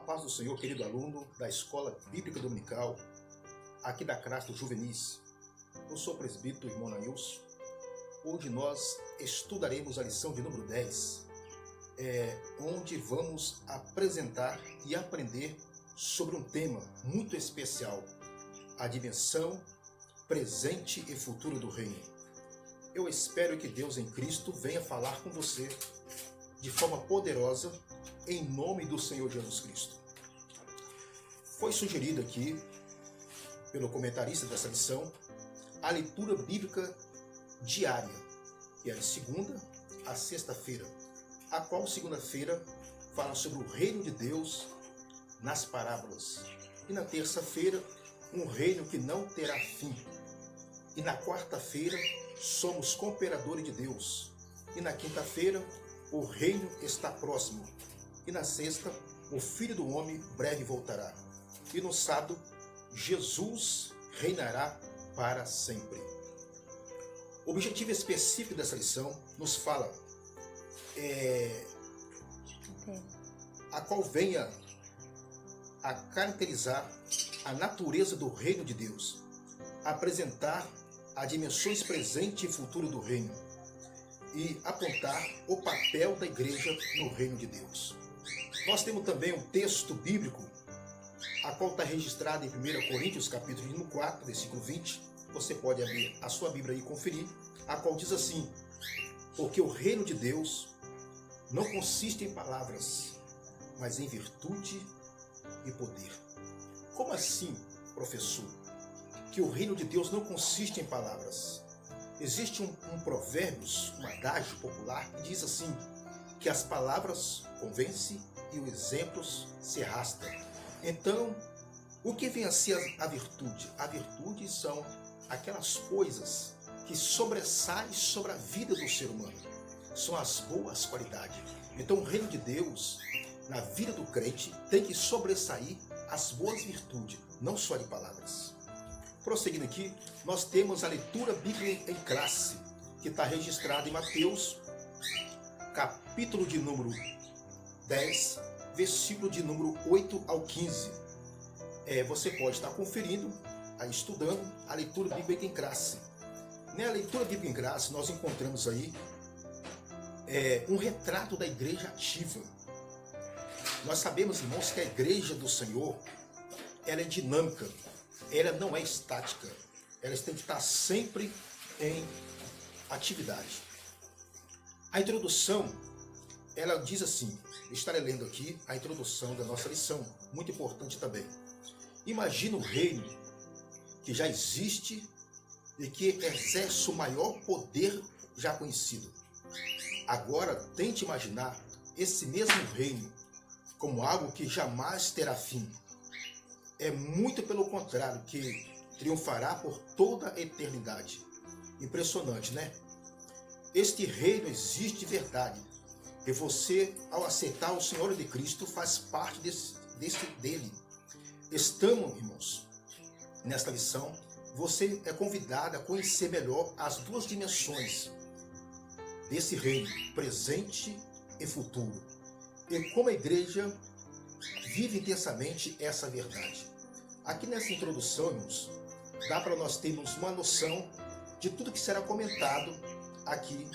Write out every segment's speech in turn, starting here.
paz do Senhor, querido aluno da Escola Bíblica Dominical, aqui da Crasto Juvenis. Eu sou o presbítero irmão Nailson. Hoje nós estudaremos a lição de número 10, onde vamos apresentar e aprender sobre um tema muito especial, a dimensão presente e futuro do reino. Eu espero que Deus em Cristo venha falar com você de forma poderosa, em nome do Senhor Jesus Cristo. Foi sugerido aqui, pelo comentarista dessa lição, a leitura bíblica diária, que é de segunda a sexta-feira, a qual segunda-feira fala sobre o reino de Deus nas parábolas, e na terça-feira, um reino que não terá fim, e na quarta-feira, somos cooperadores de Deus, e na quinta-feira, o reino está próximo, e na sexta, o Filho do Homem breve voltará, e no sábado, Jesus reinará para sempre. O objetivo específico dessa lição nos fala a qual venha a caracterizar a natureza do reino de Deus, apresentar as dimensões presente e futuro do reino e apontar o papel da igreja no reino de Deus. Nós temos também um texto bíblico, a qual está registrado em 1 Coríntios, capítulo 4, versículo 20. Você pode abrir a sua Bíblia e conferir, a qual diz assim: porque o reino de Deus não consiste em palavras, mas em virtude e poder. Como assim, professor, que o reino de Deus não consiste em palavras? Existe um provérbios, um adágio popular que diz assim, que as palavras convencem e os exemplos se arrastam. Então, o que vem a ser a virtude? A virtude são aquelas coisas que sobressaem sobre a vida do ser humano. São as boas qualidades. Então, o reino de Deus, na vida do crente, tem que sobressair as boas virtudes, não só de palavras. Prosseguindo aqui, nós temos a leitura bíblica em classe, que está registrada em Mateus, capítulo de número 10, versículo de número 8 ao 15. Você pode estar conferindo, estudando a leitura bíblica em classe. Na leitura bíblica em classe, nós encontramos aí um retrato da igreja ativa. Nós sabemos, irmãos, que a igreja do Senhor, ela é dinâmica, ela não é estática, ela tem que estar sempre em atividade. A introdução, ela diz assim, estarei lendo aqui a introdução da nossa lição, muito importante também. Imagina um reino que já existe e que exerce o maior poder já conhecido. Agora, tente imaginar esse mesmo reino como algo que jamais terá fim. É muito pelo contrário, que triunfará por toda a eternidade. Impressionante, né? Este reino existe de verdade. E você, ao aceitar o Senhor de Cristo, faz parte dele. Estamos, irmãos, nesta lição, você é convidado a conhecer melhor as duas dimensões desse reino, presente e futuro. E como a igreja vive intensamente essa verdade. Aqui nessa introdução, irmãos, dá para nós termos uma noção de tudo que será comentado aqui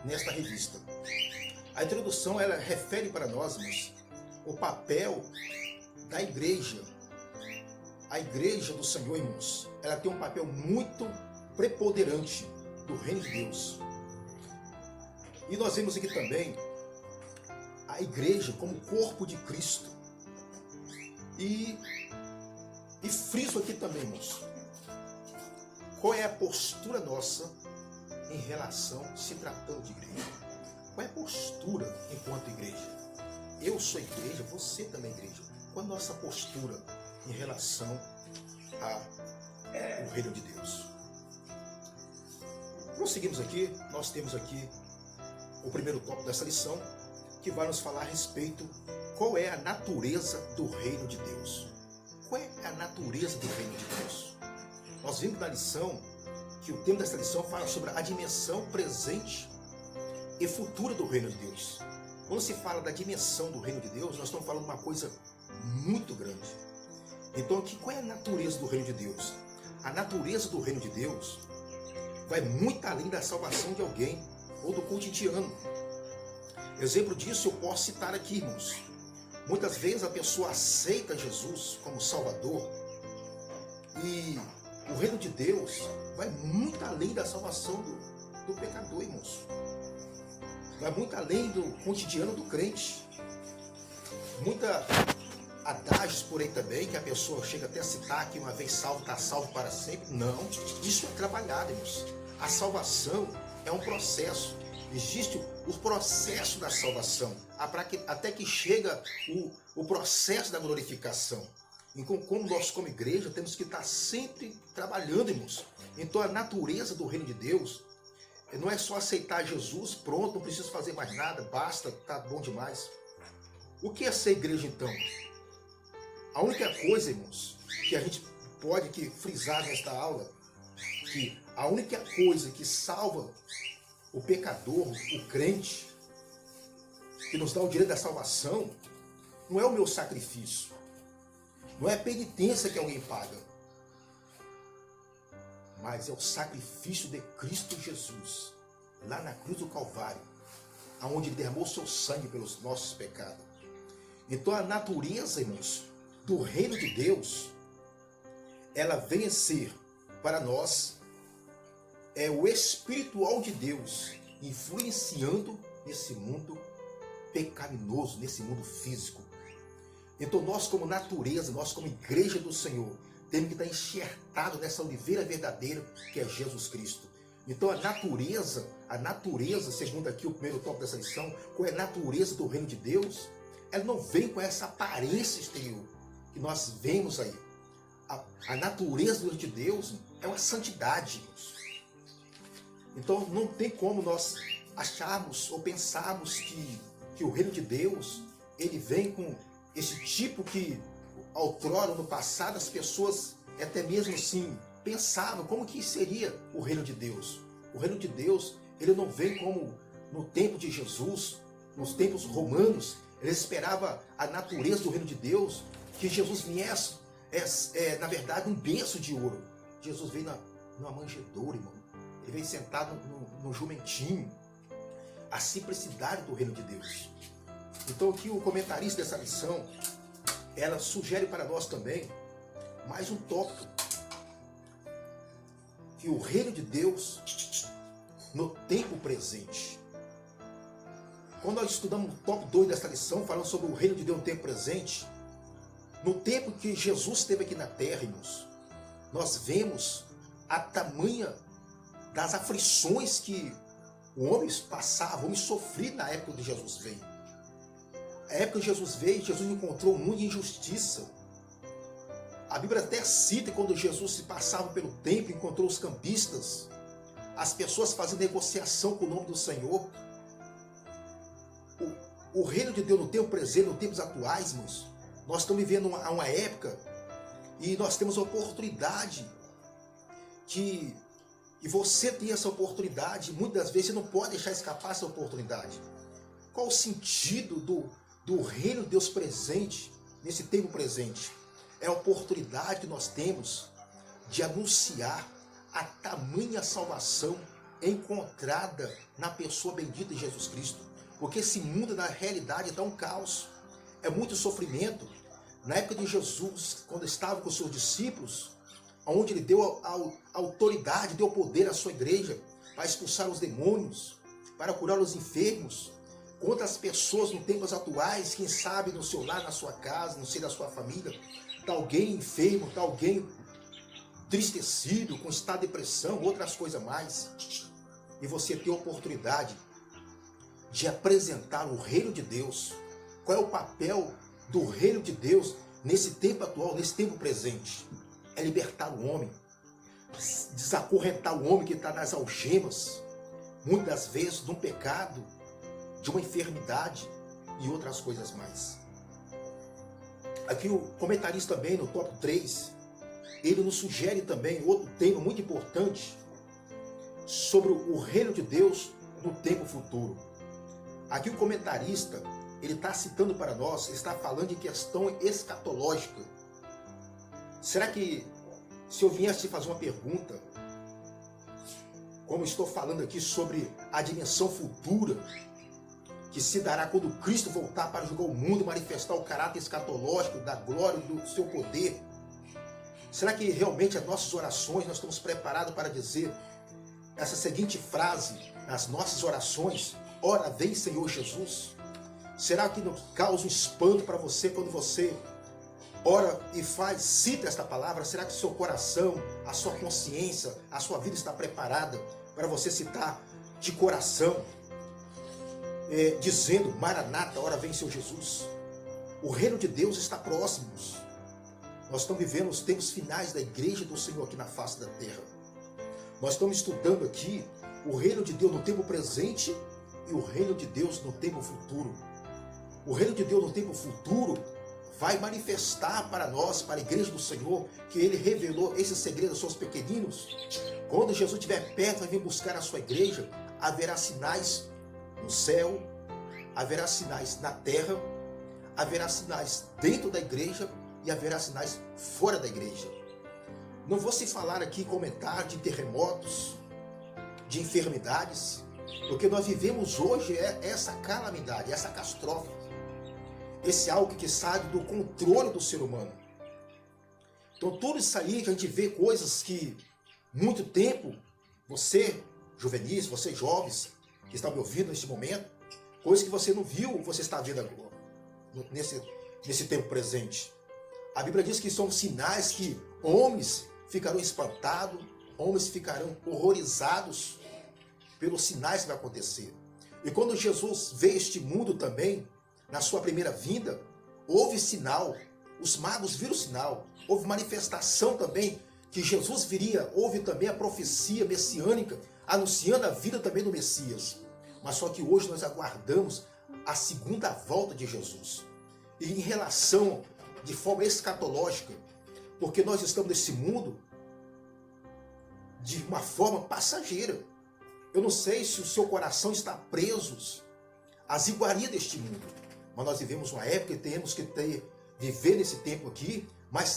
nesta revista. A introdução, ela refere para nós, irmãos, o papel da igreja. A igreja do Senhor, irmãos, ela tem um papel muito preponderante do reino de Deus. E nós vemos aqui também a igreja como corpo de Cristo. E friso aqui também, irmãos, qual é a postura nossa em relação, se tratando de igreja? Qual é a postura enquanto igreja? Eu sou igreja, você também é igreja. Qual é a nossa postura em relação ao reino de Deus? Prosseguimos aqui, nós temos aqui o primeiro tópico dessa lição, que vai nos falar a respeito qual é a natureza do reino de Deus. Qual é a natureza do reino de Deus? Nós vimos na lição que o tema dessa lição fala sobre a dimensão presente e futura do reino de Deus. Quando se fala da dimensão do reino de Deus, nós estamos falando de uma coisa muito grande. Então, qual é a natureza do reino de Deus? A natureza do reino de Deus vai muito além da salvação de alguém ou do cotidiano. Exemplo disso eu posso citar aqui, irmãos. Muitas vezes a pessoa aceita Jesus como Salvador e o reino de Deus vai muito além da salvação do pecador, irmãos. Vai muito além do cotidiano do crente. Muita adágios por aí também, que a pessoa chega até a citar que uma vez salvo, está salvo para sempre. Não, isso é trabalhado, irmãos. A salvação é um processo. Existe o processo da salvação, até que chega o processo da glorificação. Então, como nós, como igreja, temos que estar sempre trabalhando, irmãos. Então, a natureza do reino de Deus não é só aceitar Jesus, pronto, não preciso fazer mais nada, basta, tá bom demais. O que é ser igreja, então? A única coisa, irmãos, que a gente pode frisar nesta aula, que a única coisa que salva o pecador, o crente, que nos dá o direito da salvação, não é o meu sacrifício, não é a penitência que alguém paga, mas é o sacrifício de Cristo Jesus, lá na cruz do Calvário, aonde Ele derramou seu sangue pelos nossos pecados. Então a natureza, irmãos, do reino de Deus, ela vem a ser para nós o espiritual de Deus influenciando nesse mundo pecaminoso, nesse mundo físico. Então nós, como natureza, nós como igreja do Senhor, temos que estar enxertados nessa oliveira verdadeira que é Jesus Cristo. Então a natureza, segundo aqui o primeiro tópico dessa lição, qual é a natureza do reino de Deus? Ela não vem com essa aparência exterior que nós vemos aí. A natureza do reino de Deus é uma santidade. Então não tem como nós acharmos ou pensarmos que o reino de Deus ele vem com esse tipo que outrora, no passado, as pessoas até mesmo assim pensavam como que seria o reino de Deus. O reino de Deus ele não vem como no tempo de Jesus, nos tempos romanos. Ele esperava a natureza do reino de Deus, que Jesus viesse, na verdade, um berço de ouro. Jesus veio numa manjedoura, irmão. Ele veio sentado no jumentinho. A simplicidade do reino de Deus. Então aqui o comentarista dessa lição, ela sugere para nós também mais um tópico. Que o reino de Deus no tempo presente. Quando nós estudamos o tópico 2 dessa lição, falando sobre o reino de Deus no tempo presente, no tempo que Jesus esteve aqui na terra, irmãos, nós vemos a tamanha das aflições que o homem passava, o homem sofria na época de Jesus veio. A época que Jesus veio, Jesus encontrou um mundo de injustiça. A Bíblia até cita quando Jesus se passava pelo templo, encontrou os cambistas, as pessoas fazendo negociação com o nome do Senhor. O reino de Deus no tempo presente, nos tempos atuais, irmãos, nós estamos vivendo uma época e nós temos a oportunidade e você tem essa oportunidade, muitas das vezes você não pode deixar escapar essa oportunidade. Qual o sentido do reino de Deus presente, nesse tempo presente? É a oportunidade que nós temos de anunciar a tamanha salvação encontrada na pessoa bendita de Jesus Cristo. Porque esse mundo, na realidade, está um caos. É muito sofrimento. Na época de Jesus, quando estava com os seus discípulos, onde ele deu a autoridade, deu poder à sua igreja para expulsar os demônios, para curar os enfermos. Quantas pessoas nos tempos atuais, quem sabe no seu lar, na sua casa, no seio da sua família, está alguém enfermo, está alguém entristecido, com estado de depressão, outras coisas mais. E você tem a oportunidade de apresentar o reino de Deus. Qual é o papel do reino de Deus nesse tempo atual, nesse tempo presente? É libertar o homem, desacorrentar o homem que está nas algemas, muitas das vezes de um pecado, de uma enfermidade e outras coisas mais. Aqui o comentarista também, no tópico 3, ele nos sugere também outro tema muito importante sobre o reino de Deus no tempo futuro. Aqui o comentarista, ele está citando para nós, está falando de questão escatológica. Será que, se eu viesse te fazer uma pergunta, como estou falando aqui sobre a dimensão futura, que se dará quando Cristo voltar para julgar o mundo, manifestar o caráter escatológico da glória do seu poder, será que realmente as nossas orações, nós estamos preparados para dizer essa seguinte frase nas nossas orações: ora vem Senhor Jesus? Será que não causa um espanto para você quando você ora e cita esta palavra? Será que o seu coração, a sua consciência, a sua vida está preparada para você citar de coração, dizendo: Maranata, ora vem Senhor Jesus? O reino de Deus está próximo. Nós estamos vivendo os tempos finais da igreja do Senhor aqui na face da terra. Nós estamos estudando aqui o reino de Deus no tempo presente e o reino de Deus no tempo futuro. O reino de Deus no tempo futuro vai manifestar para nós, para a igreja do Senhor, que Ele revelou esse segredo aos seus pequeninos. Quando Jesus estiver perto, vai vir buscar a sua igreja, haverá sinais no céu, haverá sinais na terra, haverá sinais dentro da igreja e haverá sinais fora da igreja. Não vou se falar aqui, comentar de terremotos, de enfermidades, porque nós vivemos hoje essa calamidade, essa catástrofe, esse algo que sai do controle do ser humano. Então tudo isso aí que a gente vê coisas que muito tempo, você juvenis, você jovens que estão me ouvindo neste momento, coisas que você não viu, você está vendo agora, nesse tempo presente. A Bíblia diz que são sinais que homens ficarão espantados, homens ficarão horrorizados pelos sinais que vai acontecer. E quando Jesus veio este mundo também, na sua primeira vinda, houve sinal, os magos viram sinal, houve manifestação também que Jesus viria, houve também a profecia messiânica, anunciando a vida também do Messias. Mas só que hoje nós aguardamos a segunda volta de Jesus. E em relação, de forma escatológica, porque nós estamos nesse mundo de uma forma passageira. Eu não sei se o seu coração está preso às iguarias deste mundo, mas nós vivemos uma época e temos que viver nesse tempo aqui, mas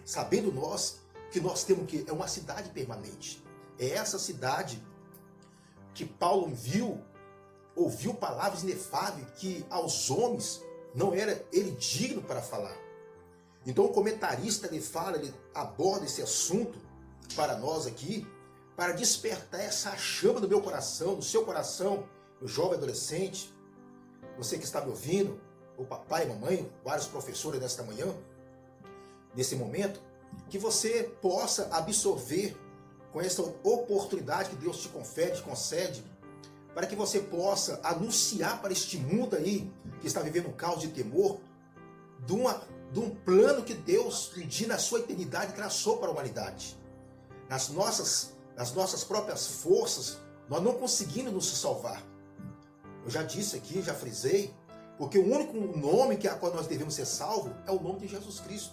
sabendo nós que nós temos que é uma cidade permanente. É essa cidade que Paulo ouviu palavras inefáveis que aos homens não era ele digno para falar. Então o comentarista ele aborda esse assunto para nós aqui, para despertar essa chama no meu coração, no seu coração, meu jovem adolescente, você que está me ouvindo, o papai e mamãe, vários professores nesta manhã, nesse momento, que você possa absorver com essa oportunidade que Deus te confere, te concede, para que você possa anunciar para este mundo aí, que está vivendo um caos de temor, de um plano que Deus, um dia na sua eternidade, traçou para a humanidade. Nas nossas próprias forças, nós não conseguimos nos salvar. Eu já disse aqui, já frisei, porque o único nome a qual nós devemos ser salvos é o nome de Jesus Cristo.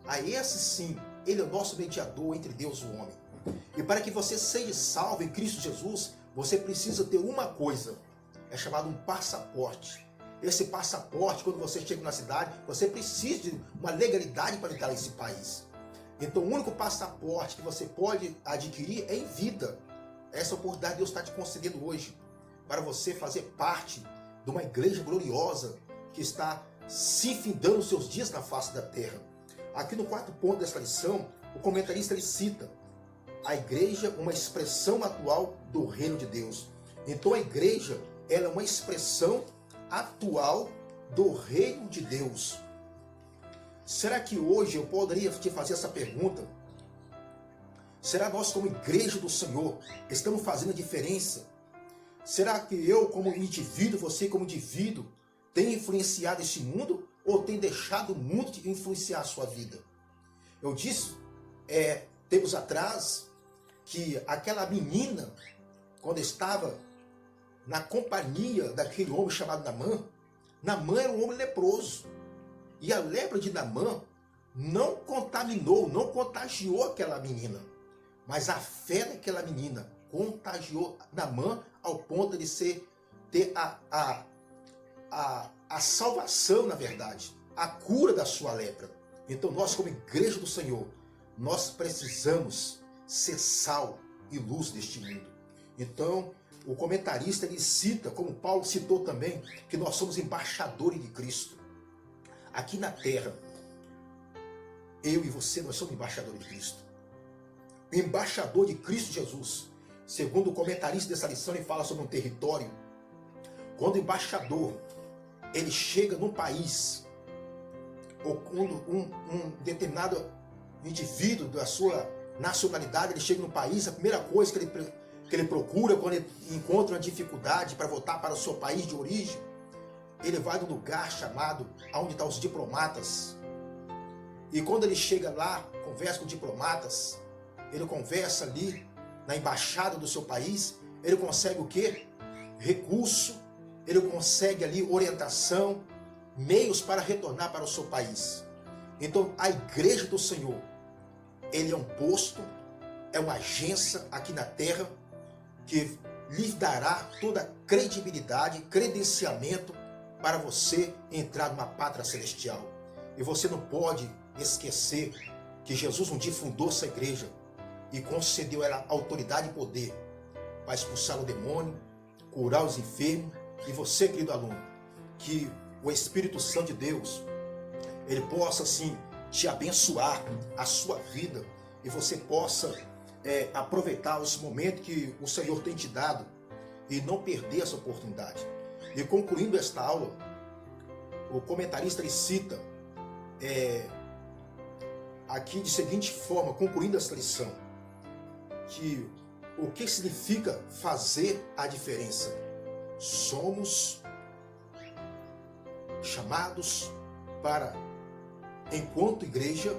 A esse sim, Ele é o nosso mediador entre Deus e o homem. E para que você seja salvo em Cristo Jesus, você precisa ter uma coisa, é chamado um passaporte. Esse passaporte, quando você chega na cidade, você precisa de uma legalidade para entrar nesse país. Então o único passaporte que você pode adquirir é em vida. Essa oportunidade Deus está te concedendo hoje, para você fazer parte de uma igreja gloriosa que está se findando os seus dias na face da terra. Aqui no quarto ponto dessa lição, o comentarista ele cita a igreja, uma expressão atual do reino de Deus. Então a igreja ela é uma expressão atual do reino de Deus. Será que hoje eu poderia te fazer essa pergunta? Será nós como igreja do Senhor estamos fazendo a diferença? Será que eu como indivíduo, você como indivíduo, tem influenciado este mundo ou tem deixado o mundo de influenciar a sua vida? Eu disse tempos atrás que aquela menina, quando estava na companhia daquele homem chamado Naamã era um homem leproso. E a lepra de Naamã não contaminou, não contagiou aquela menina. Mas a fé daquela menina contagiou Naamã ao ponto de ser ter a salvação, na verdade, a cura da sua lepra. Então nós, como igreja do Senhor, nós precisamos ser sal e luz deste mundo. Então o comentarista ele cita, como Paulo citou também, que nós somos embaixadores de Cristo. Aqui na terra, eu e você, nós somos embaixadores de Cristo. Embaixador de Cristo Jesus. Segundo o comentarista dessa lição, ele fala sobre um território. Quando o embaixador ele chega num país, ou quando um determinado indivíduo da sua nacionalidade, ele chega no país, a primeira coisa que ele procura quando ele encontra uma dificuldade para voltar para o seu país de origem, ele vai num lugar chamado onde estão os diplomatas. E quando ele chega lá, conversa com diplomatas, ele conversa ali na embaixada do seu país, ele consegue o quê? Recurso, ele consegue ali orientação, meios para retornar para o seu país. Então a igreja do Senhor, ele é um posto, é uma agência aqui na terra que lhe dará toda a credibilidade, credenciamento para você entrar numa pátria celestial. E você não pode esquecer que Jesus um dia fundou essa igreja e concedeu a ela autoridade e poder para expulsar o demônio, curar os enfermos. E você, querido aluno, que o Espírito Santo de Deus, ele possa assim te abençoar a sua vida e você possa aproveitar os momentos que o Senhor tem te dado e não perder essa oportunidade. E concluindo esta aula, o comentarista ele cita aqui de seguinte forma, concluindo esta lição, que o que significa fazer a diferença? Somos chamados para, enquanto igreja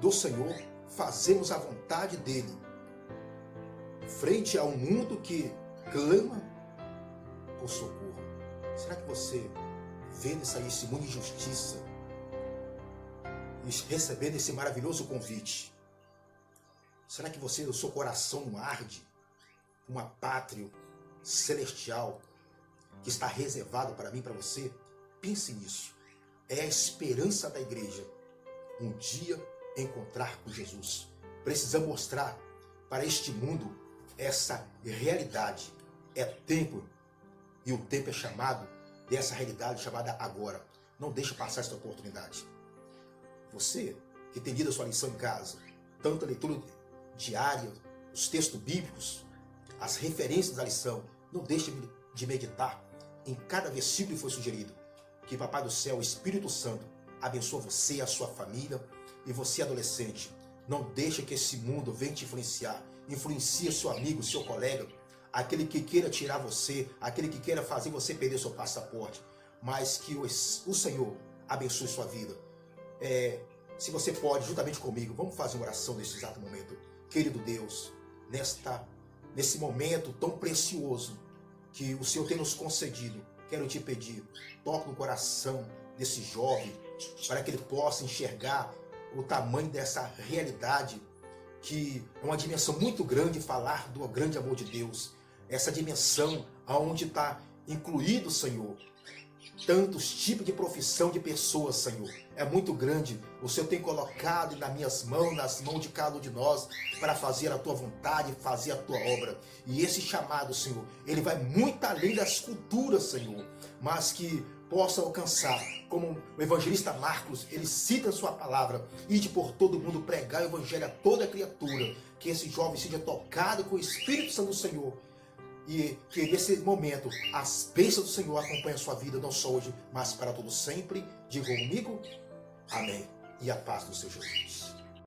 do Senhor, fazermos a vontade dele frente a um mundo que clama por socorro. Será que você, vendo esse mundo de injustiça e recebendo esse maravilhoso convite, será que você, o seu coração não arde uma pátria celestial que está reservado para mim e para você? Pense nisso. É a esperança da igreja um dia encontrar com Jesus. Precisamos mostrar para este mundo essa realidade. É tempo, e o tempo é chamado dessa realidade chamada agora. Não deixe passar esta oportunidade. Você que tem lido a sua lição em casa, tanto a leitura diária, os textos bíblicos, as referências da lição, não deixe de meditar em cada versículo que foi sugerido. Que Papai do Céu, o Espírito Santo, abençoe você, a sua família e você, adolescente. Não deixe que esse mundo venha te influenciar. Influencie seu amigo, seu colega, aquele que queira tirar você, aquele que queira fazer você perder seu passaporte. Mas que o Senhor abençoe sua vida. Se você pode, juntamente comigo, vamos fazer uma oração nesse exato momento. Querido Deus, nesse momento tão precioso que o Senhor tem nos concedido, quero te pedir, toque no coração desse jovem, para que ele possa enxergar o tamanho dessa realidade, que é uma dimensão muito grande, falar do grande amor de Deus, essa dimensão onde está incluído, Senhor, tantos tipos de profissão de pessoas, Senhor. É muito grande. O Senhor tem colocado nas minhas mãos, nas mãos de cada um de nós, para fazer a tua vontade, fazer a tua obra. E esse chamado, Senhor, ele vai muito além das culturas, Senhor, mas que possa alcançar, como o evangelista Marcos, ele cita a sua palavra, ide por todo mundo pregar o evangelho a toda criatura, que esse jovem seja tocado com o Espírito Santo do Senhor, e que nesse momento as bênçãos do Senhor acompanhem a sua vida, não só hoje, mas para todo sempre. Diga comigo, amém. E a paz do Senhor Jesus.